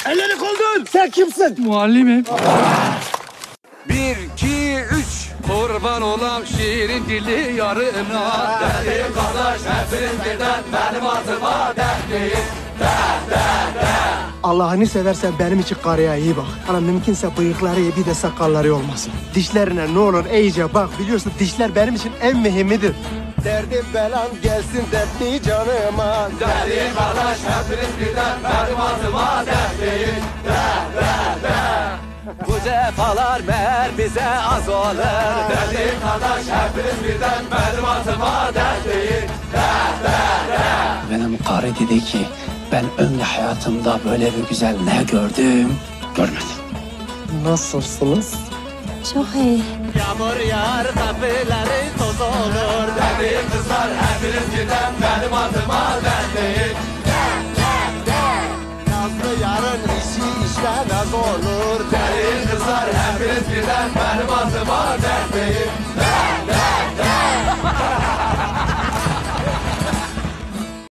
Elleri koldur. Sen kimsin? Muallimim. 1, 2, 3. Kurban olam şiirin dili yarına. Derdim kardeş hepiniz birden benim adıma dertleyin. Allah'ını seversen benim için karıya iyi bak. Ana mümkünse bıyıkları iyi, bir de sakalları olmasın. Dişlerine ne olur iyice bak. Biliyorsun dişler benim için en mühimidir. Derdim belam gelsin dertli canıma. Derdim kardeş hepiniz birden benim adıma dertleyin. Bu cefalar meğer bize az olur. Derdim kardeş hepiniz birden benim adıma dertleyin. Benim karı dedi ki ben ömrü hayatımda böyle bir güzel ne gördüm görmedim. Nasılsınız? Çok iyi. Yağmur yağar kapıları toz olur. Derdim kızlar hepiniz birden benim adıma dertleyin. Nazlı yarın işi işlemez olur. Derdim kızlar hepiniz birden benim adıma dertleyin.